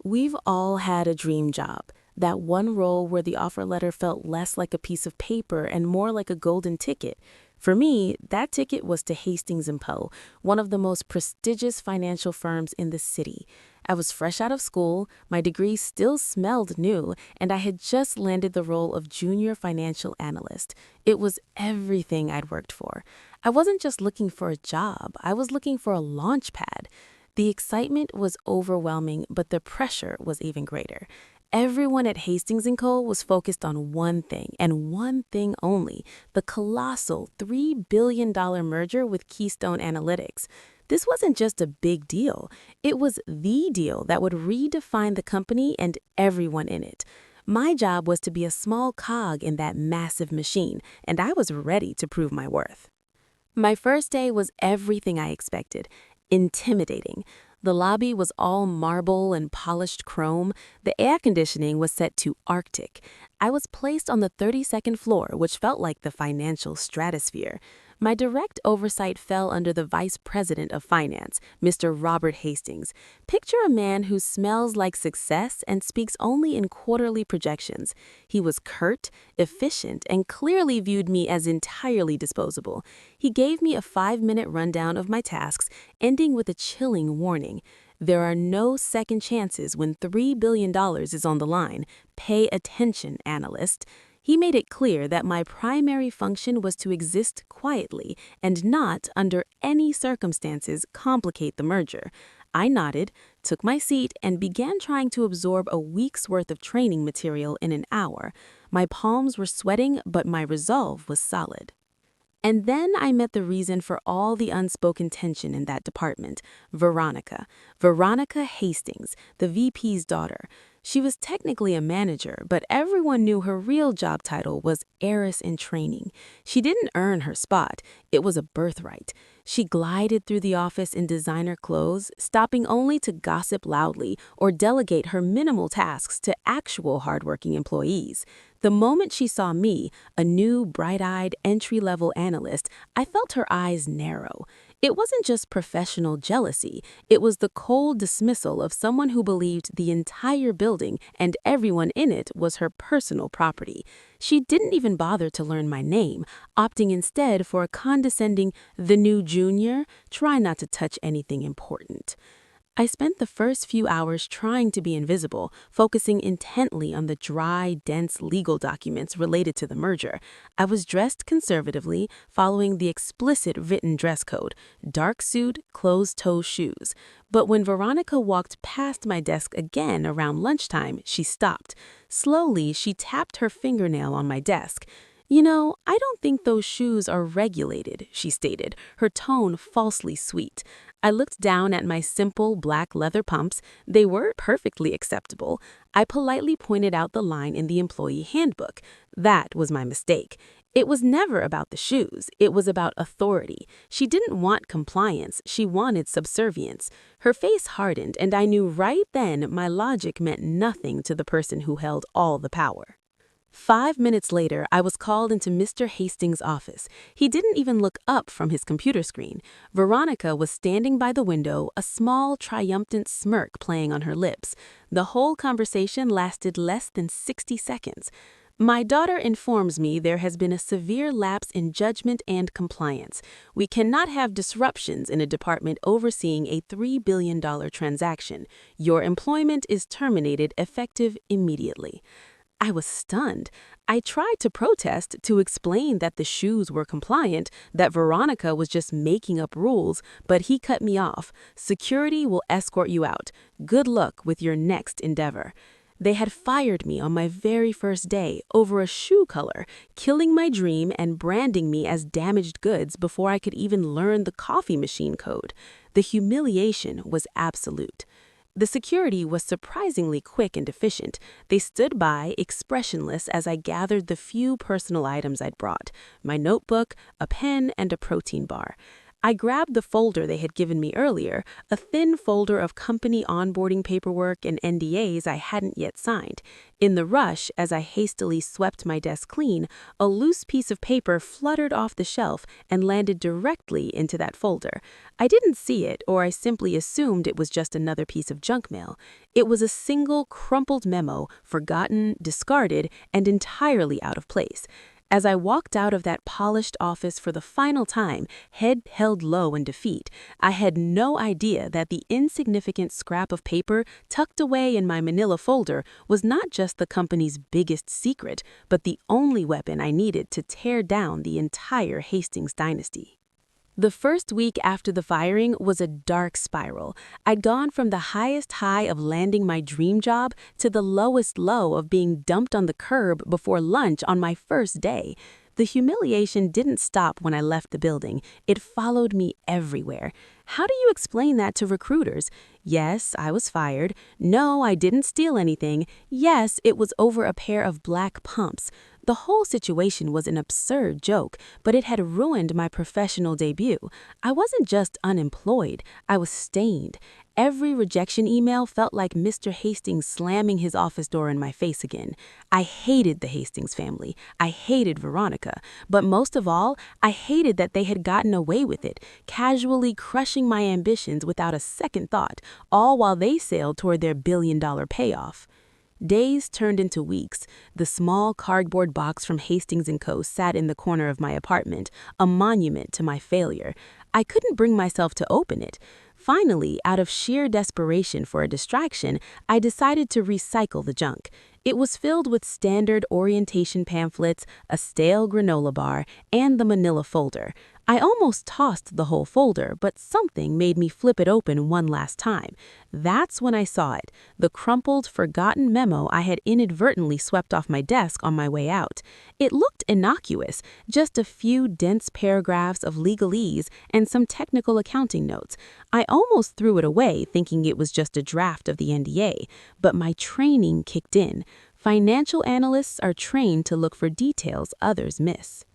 We've all had a dream job, that one role where the offer letter felt less like a piece of paper and more like a golden ticket. For me, that ticket was to Hastings and Poe, one of the most prestigious financial firms in the city. I was fresh out of school, my degree still smelled new, and I had just landed the role of junior financial analyst. It was everything I'd worked for. I wasn't just looking for a job, I was looking for a launch pad. The excitement was overwhelming, but the pressure was even greater. Everyone at Hastings & Co. was focused on one thing, and one thing only, the colossal $3 billion merger with Keystone Analytics. This wasn't just a big deal. It was the deal that would redefine the company and everyone in it. My job was to be a small cog in that massive machine, and I was ready to prove my worth. My first day was everything I expected. Intimidating. The lobby was all marble and polished chrome. The air conditioning was set to Arctic. I was placed on the 32nd floor, which felt like the financial stratosphere. My direct oversight fell under the Vice President of Finance, Mr. Robert Hastings. Picture a man who smells like success and speaks only in quarterly projections. He was curt, efficient, and clearly viewed me as entirely disposable. He gave me a 5-minute rundown of my tasks, ending with a chilling warning. There are no second chances when $3 billion is on the line. Pay attention, analyst. He made it clear that my primary function was to exist quietly and not, under any circumstances, complicate the merger. I nodded, took my seat, and began trying to absorb a week's worth of training material in an hour. My palms were sweating, but my resolve was solid. And then I met the reason for all the unspoken tension in that department, Veronica. Veronica Hastings, the VP's daughter. She was technically a manager, but everyone knew her real job title was heiress in training. She didn't earn her spot. It was a birthright. She glided through the office in designer clothes, stopping only to gossip loudly or delegate her minimal tasks to actual hardworking employees. The moment she saw me, a new, bright-eyed, entry-level analyst, I felt her eyes narrow. It wasn't just professional jealousy. It was the cold dismissal of someone who believed the entire building and everyone in it was her personal property. She didn't even bother to learn my name, opting instead for a condescending, "the new junior, try not to touch anything important." I spent the first few hours trying to be invisible, focusing intently on the dry, dense legal documents related to the merger. I was dressed conservatively, following the explicit written dress code, dark suit, closed-toe shoes. But when Veronica walked past my desk again around lunchtime, she stopped. Slowly, she tapped her fingernail on my desk. "You know, I don't think those shoes are regulated," she stated, her tone falsely sweet. I looked down at my simple black leather pumps. They were perfectly acceptable. I politely pointed out the line in the employee handbook. That was my mistake. It was never about the shoes. It was about authority. She didn't want compliance. She wanted subservience. Her face hardened, and I knew right then my logic meant nothing to the person who held all the power. 5 minutes later, I was called into Mr. Hastings' office. He didn't even look up from his computer screen. Veronica was standing by the window, a small, triumphant smirk playing on her lips. The whole conversation lasted less than 60 seconds. "My daughter informs me there has been a severe lapse in judgment and compliance. We cannot have disruptions in a department overseeing a $3 billion transaction. Your employment is terminated effective immediately." I was stunned. I tried to protest, to explain that the shoes were compliant, that Veronica was just making up rules, but he cut me off. "Security will escort you out. Good luck with your next endeavor." They had fired me on my very first day over a shoe color, killing my dream and branding me as damaged goods before I could even learn the coffee machine code. The humiliation was absolute. The security was surprisingly quick and efficient. They stood by, expressionless, as I gathered the few personal items I'd brought, my notebook, a pen, and a protein bar. I grabbed the folder they had given me earlier, a thin folder of company onboarding paperwork and NDAs I hadn't yet signed. In the rush, as I hastily swept my desk clean, a loose piece of paper fluttered off the shelf and landed directly into that folder. I didn't see it, or I simply assumed it was just another piece of junk mail. It was a single, crumpled memo, forgotten, discarded, and entirely out of place. As I walked out of that polished office for the final time, head held low in defeat, I had no idea that the insignificant scrap of paper tucked away in my manila folder was not just the company's biggest secret, but the only weapon I needed to tear down the entire Hastings dynasty. The first week after the firing was a dark spiral. I'd gone from the highest high of landing my dream job to the lowest low of being dumped on the curb before lunch on my first day. The humiliation didn't stop when I left the building. It followed me everywhere. How do you explain that to recruiters? Yes, I was fired. No, I didn't steal anything. Yes, it was over a pair of black pumps. The whole situation was an absurd joke, but it had ruined my professional debut. I wasn't just unemployed, I was stained. Every rejection email felt like Mr. Hastings slamming his office door in my face again. I hated the Hastings family. I hated Veronica. But most of all, I hated that they had gotten away with it, casually crushing my ambitions without a second thought, all while they sailed toward their billion-dollar payoff. Days turned into weeks. The small cardboard box from Hastings & Co. sat in the corner of my apartment, a monument to my failure. I couldn't bring myself to open it. Finally, out of sheer desperation for a distraction, I decided to recycle the junk. It was filled with standard orientation pamphlets, a stale granola bar, and the manila folder. I almost tossed the whole folder, but something made me flip it open one last time. That's when I saw it, the crumpled, forgotten memo I had inadvertently swept off my desk on my way out. It looked innocuous, just a few dense paragraphs of legalese and some technical accounting notes. I almost threw it away, thinking it was just a draft of the NDA, but my training kicked in. Financial analysts are trained to look for details others miss.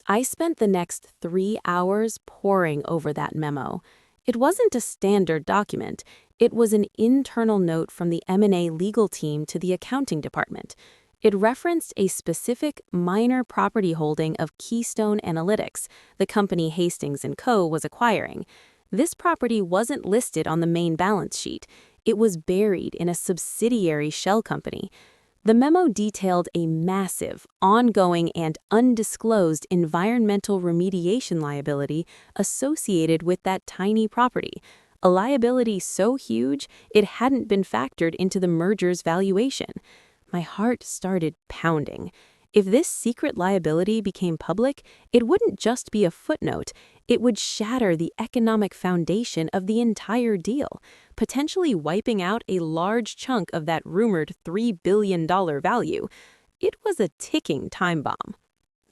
I spent the next 3 hours poring over that memo. It wasn't a standard document. It was an internal note from the M&A legal team to the accounting department. It referenced a specific minor property holding of Keystone Analytics, the company Hastings & Co. was acquiring. This property wasn't listed on the main balance sheet. It was buried in a subsidiary shell company. The memo detailed a massive, ongoing, and undisclosed environmental remediation liability associated with that tiny property, a liability so huge it hadn't been factored into the merger's valuation. My heart started pounding. If this secret liability became public, it wouldn't just be a footnote. It would shatter the economic foundation of the entire deal, potentially wiping out a large chunk of that rumored $3 billion value. It was a ticking time bomb.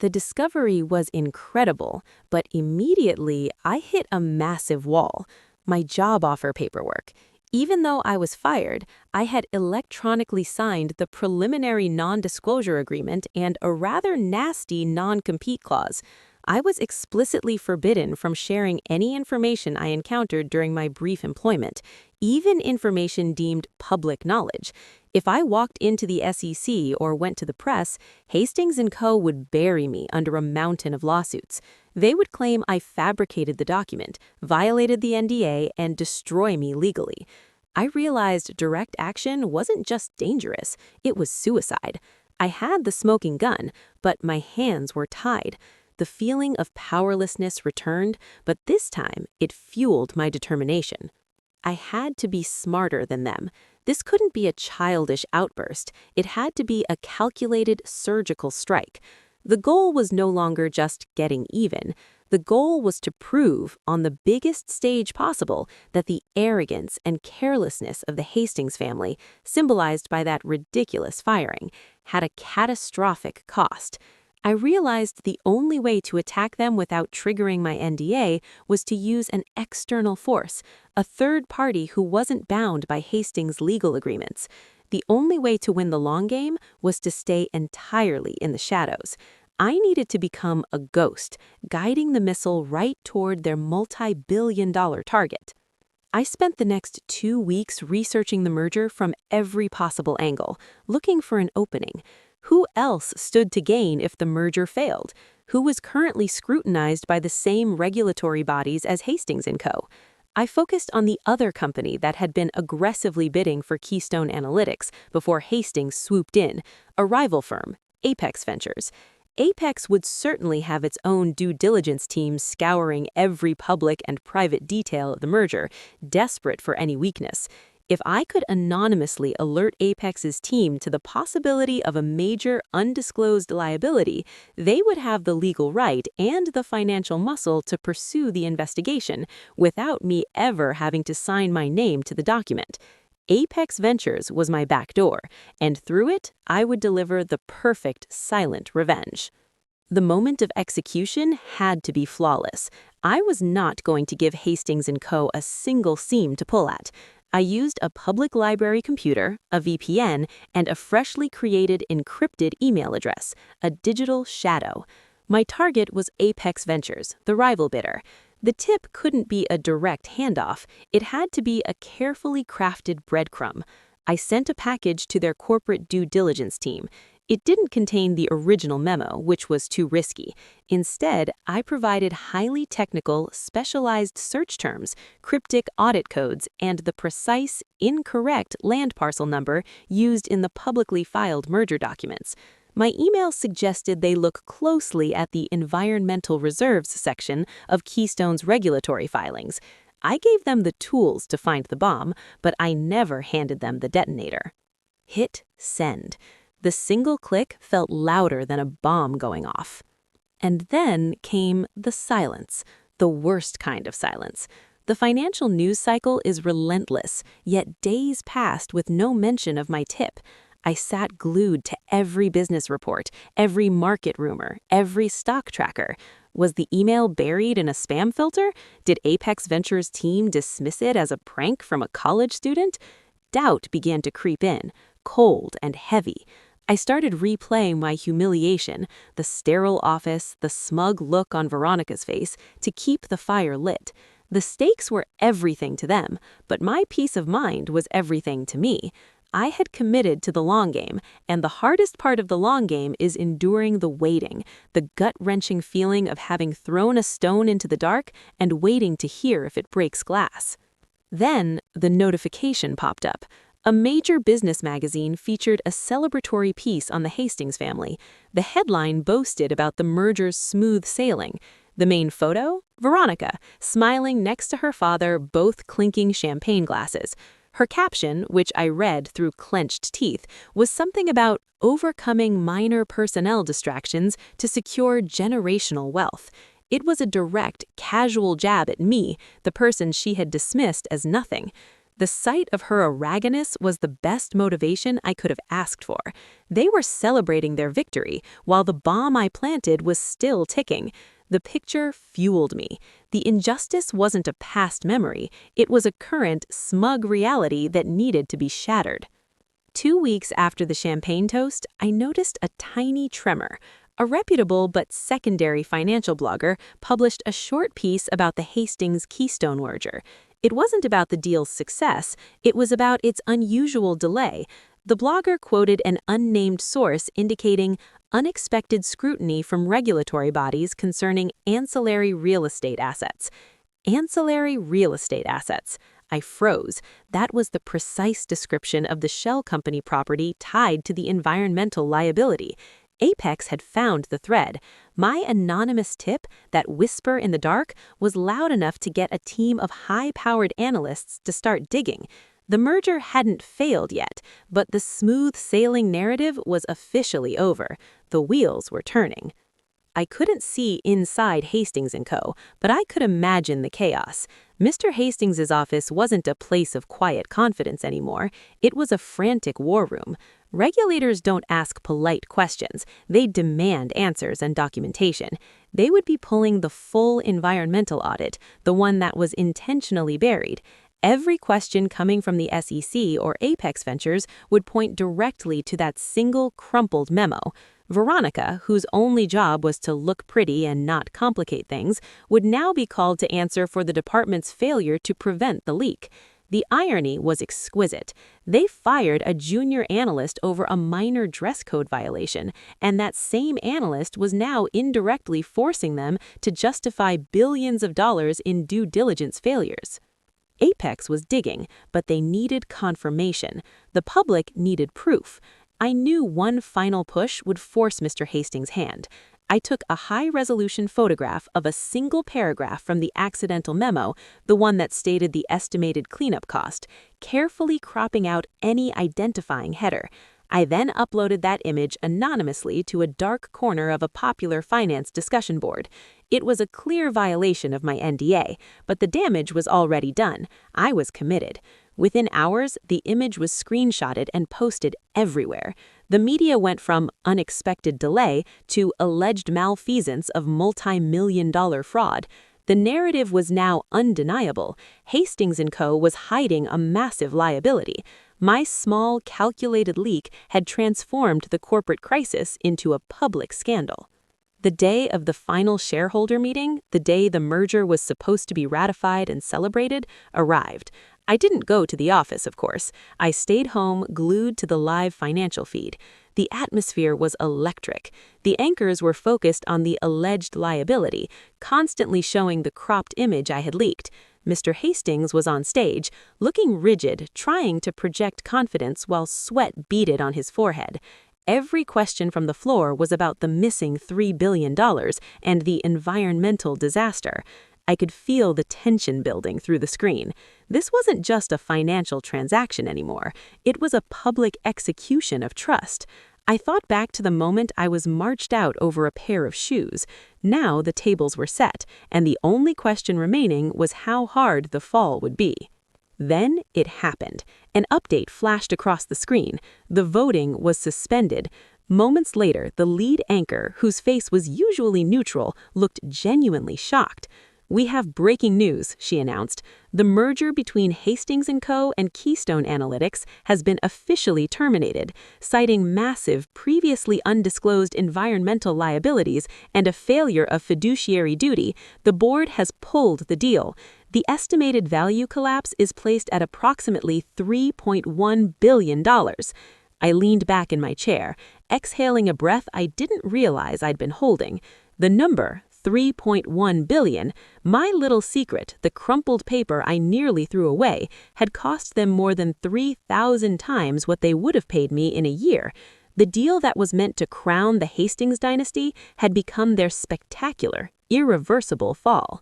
The discovery was incredible, but immediately I hit a massive wall: my job offer paperwork. Even though I was fired, I had electronically signed the preliminary non-disclosure agreement and a rather nasty non-compete clause. I was explicitly forbidden from sharing any information I encountered during my brief employment, even information deemed public knowledge. If I walked into the SEC or went to the press, Hastings & Co. would bury me under a mountain of lawsuits. They would claim I fabricated the document, violated the NDA, and destroy me legally. I realized direct action wasn't just dangerous, it was suicide. I had the smoking gun, but my hands were tied. The feeling of powerlessness returned, but this time it fueled my determination. I had to be smarter than them. This couldn't be a childish outburst. It had to be a calculated surgical strike. The goal was no longer just getting even. The goal was to prove, on the biggest stage possible, that the arrogance and carelessness of the Hastings family, symbolized by that ridiculous firing, had a catastrophic cost. I realized the only way to attack them without triggering my NDA was to use an external force, a third party who wasn't bound by Hastings' legal agreements. The only way to win the long game was to stay entirely in the shadows. I needed to become a ghost, guiding the missile right toward their multi-billion-dollar target. I spent the next 2 weeks researching the merger from every possible angle, looking for an opening. Who else stood to gain if the merger failed? Who was currently scrutinized by the same regulatory bodies as Hastings & Co.? I focused on the other company that had been aggressively bidding for Keystone Analytics before Hastings swooped in, a rival firm, Apex Ventures. Apex would certainly have its own due diligence team scouring every public and private detail of the merger, desperate for any weakness. If I could anonymously alert Apex's team to the possibility of a major undisclosed liability, they would have the legal right and the financial muscle to pursue the investigation without me ever having to sign my name to the document. Apex Ventures was my back door, and through it, I would deliver the perfect silent revenge. The moment of execution had to be flawless. I was not going to give Hastings & Co. a single seam to pull at. I used a public library computer, a VPN, and a freshly created encrypted email address, a digital shadow. My target was Apex Ventures, the rival bidder. The tip couldn't be a direct handoff. It had to be a carefully crafted breadcrumb. I sent a package to their corporate due diligence team. It didn't contain the original memo, which was too risky. Instead, I provided highly technical, specialized search terms, cryptic audit codes, and the precise, incorrect land parcel number used in the publicly filed merger documents. My email suggested they look closely at the environmental reserves section of Keystone's regulatory filings. I gave them the tools to find the bomb, but I never handed them the detonator. Hit send. The single click felt louder than a bomb going off. And then came the silence, the worst kind of silence. The financial news cycle is relentless, yet days passed with no mention of my tip. I sat glued to every business report, every market rumor, every stock tracker. Was the email buried in a spam filter? Did Apex Ventures' team dismiss it as a prank from a college student? Doubt began to creep in, cold and heavy. I started replaying my humiliation, the sterile office, the smug look on Veronica's face, to keep the fire lit. The stakes were everything to them, but my peace of mind was everything to me. I had committed to the long game, and the hardest part of the long game is enduring the waiting, the gut-wrenching feeling of having thrown a stone into the dark and waiting to hear if it breaks glass. Then the notification popped up. A major business magazine featured a celebratory piece on the Hastings family. The headline boasted about the merger's smooth sailing. The main photo? Veronica, smiling next to her father, both clinking champagne glasses. Her caption, which I read through clenched teeth, was something about overcoming minor personnel distractions to secure generational wealth. It was a direct, casual jab at me, the person she had dismissed as nothing. The sight of her arrogance was the best motivation I could have asked for. They were celebrating their victory, while the bomb I planted was still ticking. The picture fueled me. The injustice wasn't a past memory. It was a current, smug reality that needed to be shattered. 2 weeks after the champagne toast, I noticed a tiny tremor. A reputable but secondary financial blogger published a short piece about the Hastings-Keystone merger. It wasn't about the deal's success, it was about its unusual delay. The blogger quoted an unnamed source indicating unexpected scrutiny from regulatory bodies concerning ancillary real estate assets. Ancillary real estate assets. I froze. That was the precise description of the shell company property tied to the environmental liability. Apex had found the thread. My anonymous tip, that whisper in the dark, was loud enough to get a team of high-powered analysts to start digging. The merger hadn't failed yet, but the smooth sailing narrative was officially over. The wheels were turning. I couldn't see inside Hastings & Co., but I could imagine the chaos. Mr. Hastings' office wasn't a place of quiet confidence anymore. It was a frantic war room. Regulators don't ask polite questions. They demand answers and documentation. They would be pulling the full environmental audit, the one that was intentionally buried. Every question coming from the SEC or Apex Ventures would point directly to that single crumpled memo. Veronica, whose only job was to look pretty and not complicate things, would now be called to answer for the department's failure to prevent the leak. The irony was exquisite. They fired a junior analyst over a minor dress code violation, and that same analyst was now indirectly forcing them to justify billions of dollars in due diligence failures. Apex was digging, but they needed confirmation. The public needed proof. I knew one final push would force Mr. Hastings' hand. I took a high-resolution photograph of a single paragraph from the accidental memo, the one that stated the estimated cleanup cost, carefully cropping out any identifying header. I then uploaded that image anonymously to a dark corner of a popular finance discussion board. It was a clear violation of my NDA, but the damage was already done. I was committed. Within hours, the image was screenshotted and posted everywhere. The media went from unexpected delay to alleged malfeasance of multi-million-dollar fraud. The narrative was now undeniable. Hastings & Co. was hiding a massive liability. My small, calculated leak had transformed the corporate crisis into a public scandal. The day of the final shareholder meeting, the day the merger was supposed to be ratified and celebrated, arrived. I didn't go to the office, of course. I stayed home, glued to the live financial feed. The atmosphere was electric. The anchors were focused on the alleged liability, constantly showing the cropped image I had leaked. Mr. Hastings was on stage, looking rigid, trying to project confidence while sweat beaded on his forehead. Every question from the floor was about the missing $3 billion and the environmental disaster. I could feel the tension building through the screen. This wasn't just a financial transaction anymore. It was a public execution of trust. I thought back to the moment I was marched out over a pair of shoes. Now the tables were set, and the only question remaining was how hard the fall would be. Then it happened. An update flashed across the screen. The voting was suspended. Moments later, the lead anchor, whose face was usually neutral, looked genuinely shocked. "We have breaking news," she announced. "The merger between Hastings & Co. and Keystone Analytics has been officially terminated, citing massive, previously undisclosed environmental liabilities and a failure of fiduciary duty. The board has pulled the deal. The estimated value collapse is placed at approximately $3.1 billion. I leaned back in my chair, exhaling a breath I didn't realize I'd been holding. The number, $3.1 billion, my little secret, the crumpled paper I nearly threw away, had cost them more than 3,000 times what they would have paid me in a year. The deal that was meant to crown the Hastings dynasty had become their spectacular, irreversible fall.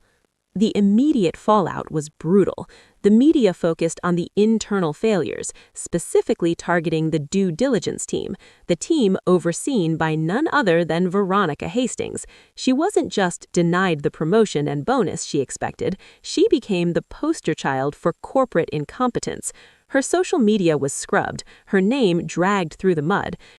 The immediate fallout was brutal. The media focused on the internal failures, specifically targeting the due diligence team, the team overseen by none other than Veronica Hastings. She wasn't just denied the promotion and bonus she expected, she became the poster child for corporate incompetence. Her social media was scrubbed, her name dragged through the mud.